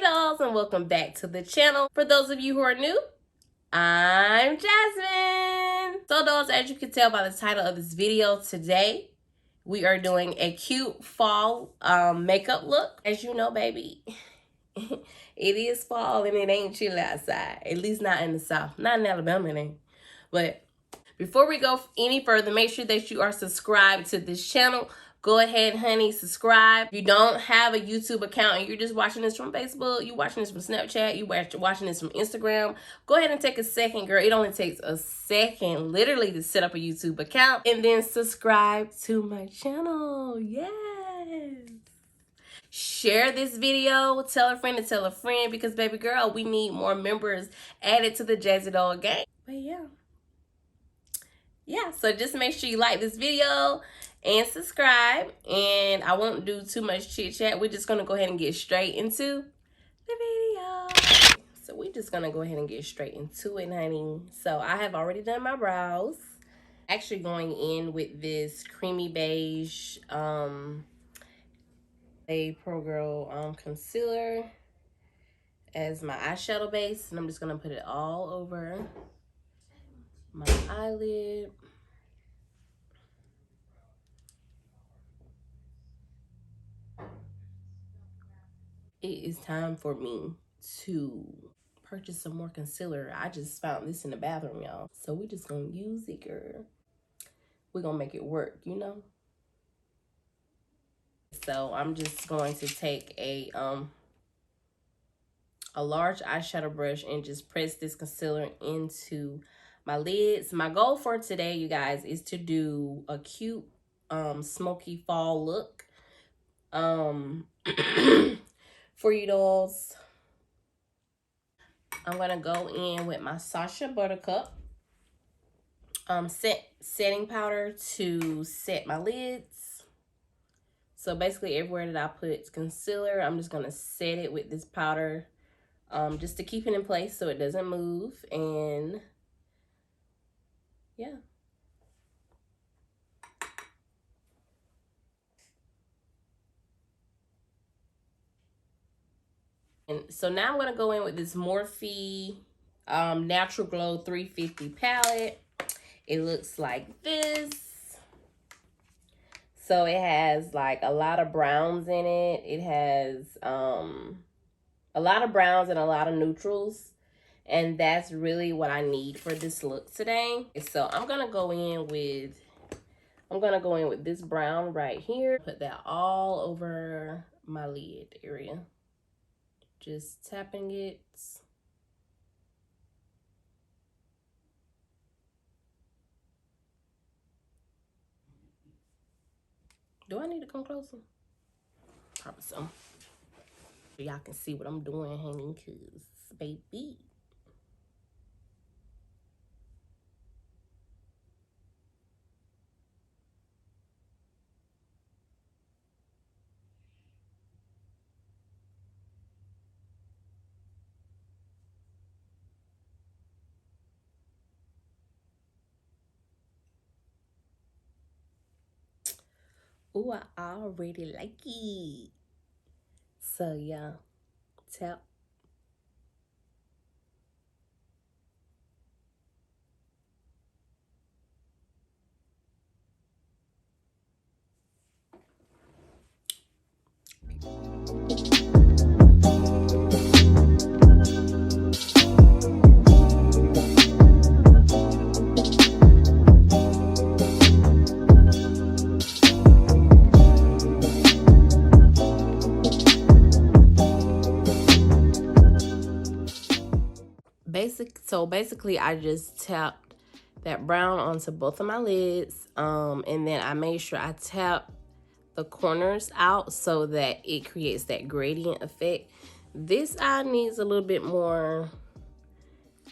dolls, and welcome back to the channel. For those of you who are new, I'm Jasmine. So dolls, as you can tell by the title of this video, today we are doing a cute fall makeup look. As you know, baby, it is fall and it ain't chilly outside. At least not in the South. Not in Alabama, it ain't. But before we go any further, make sure that you are subscribed to this channel. Go ahead, honey, subscribe. If you don't have a YouTube account and you're just watching this from Facebook, you watching this from Snapchat, you watching this from Instagram, go ahead and take a second, girl. It only takes a second, literally, to set up a YouTube account and then subscribe to my channel. Yes. Share this video, tell a friend to tell a friend, because baby girl, we need more members added to the Jazzy Doll gang. But yeah, so just make sure you like this video and subscribe, and I won't do too much chit chat. We're just gonna go ahead and get straight into the video. So we're just gonna go ahead and get straight into it, honey. So I have already done my brows. Actually going in with this creamy beige a Pro Girl concealer as my eyeshadow base, and I'm just gonna put it all over my eyelid. It is time for me to purchase some more concealer. I just found this in the bathroom, y'all. So we just gonna use it, girl. We're gonna make it work, you know? So I'm just going to take a large eyeshadow brush and just press this concealer into my lids. My goal for today, you guys, is to do a cute smoky fall look for you dolls. I'm gonna go in with my Sacha Buttercup setting powder to set my lids. So basically everywhere that I put concealer, I'm just gonna set it with this powder just to keep it in place so it doesn't move. And yeah. And so now I'm gonna go in with this Morphe Natural Glow 350 palette. It looks like this. So it has like a lot of browns in it. It has a lot of browns and a lot of neutrals. And that's really what I need for this look today. So I'm gonna go in with this brown right here. Put that all over my lid area. Just tapping it. Do I need to come closer? Probably so. Y'all can see what I'm doing, honey, cause baby. Ooh, I already like it. So yeah, tap. So basically I just tapped that brown onto both of my lids, and then I made sure I tap the corners out so that it creates that gradient effect. This eye needs a little bit more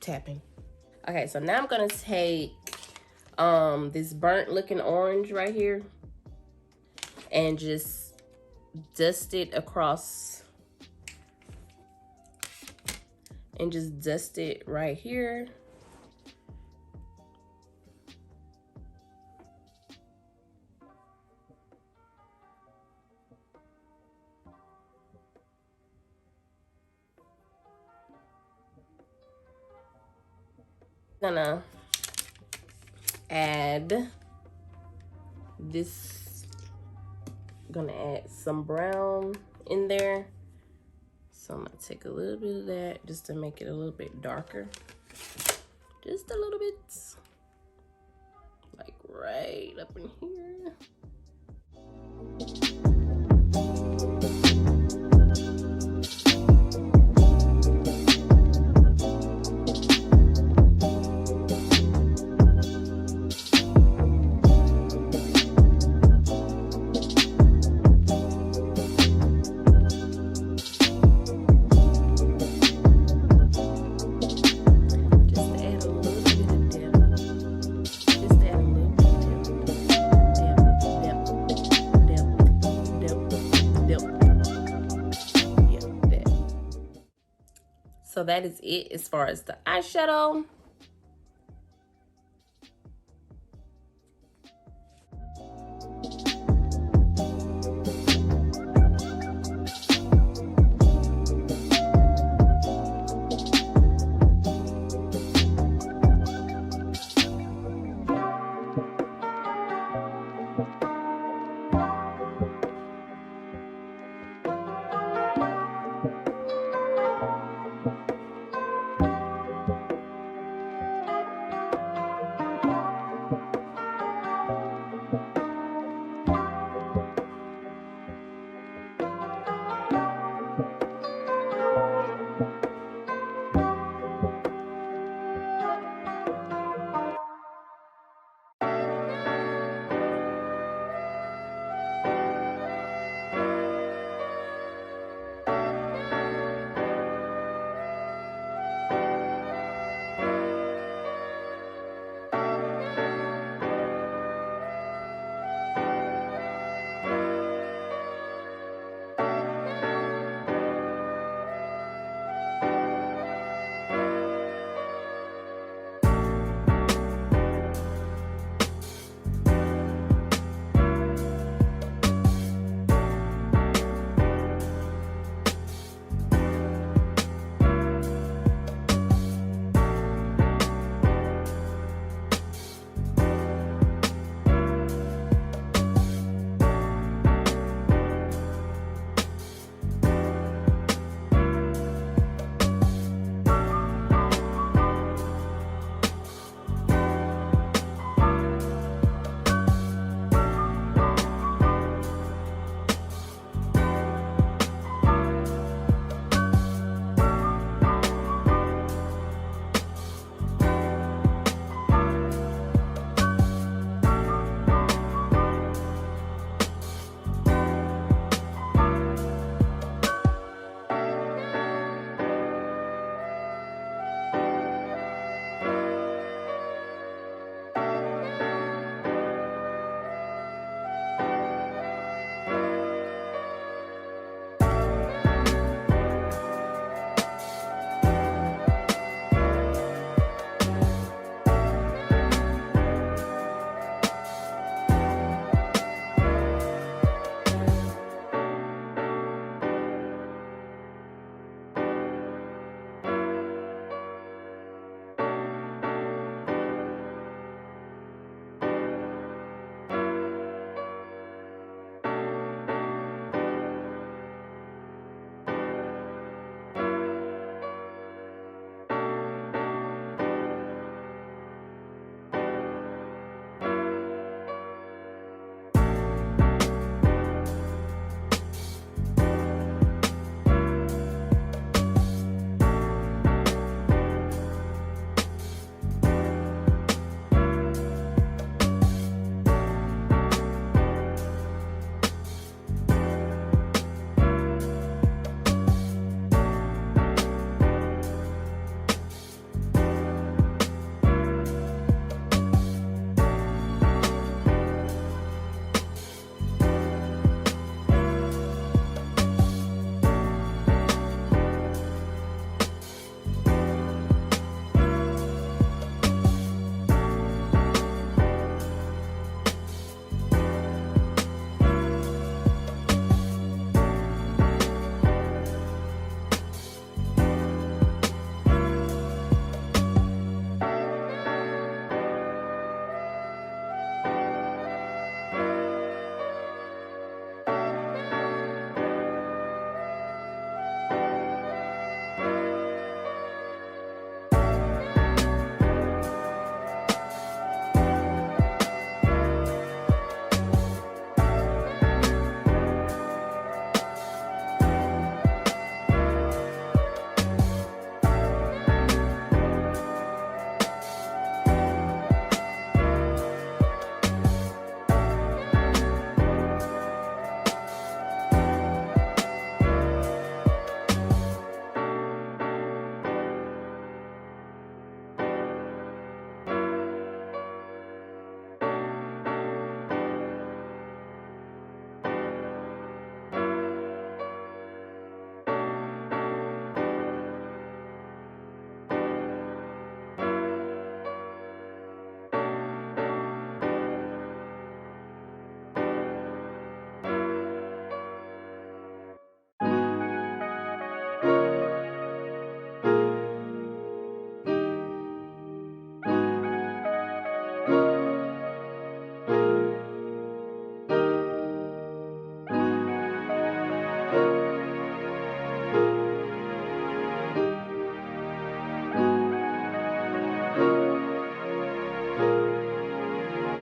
tapping. Okay, so now I'm gonna take this burnt looking orange right here and just dust it across, and just dust it right here. Gonna add this. Gonna add some brown in there. So I'm gonna take a little bit of that just to make it a little bit darker. Just a little bit. Like right up in here. So that is it as far as the eyeshadow.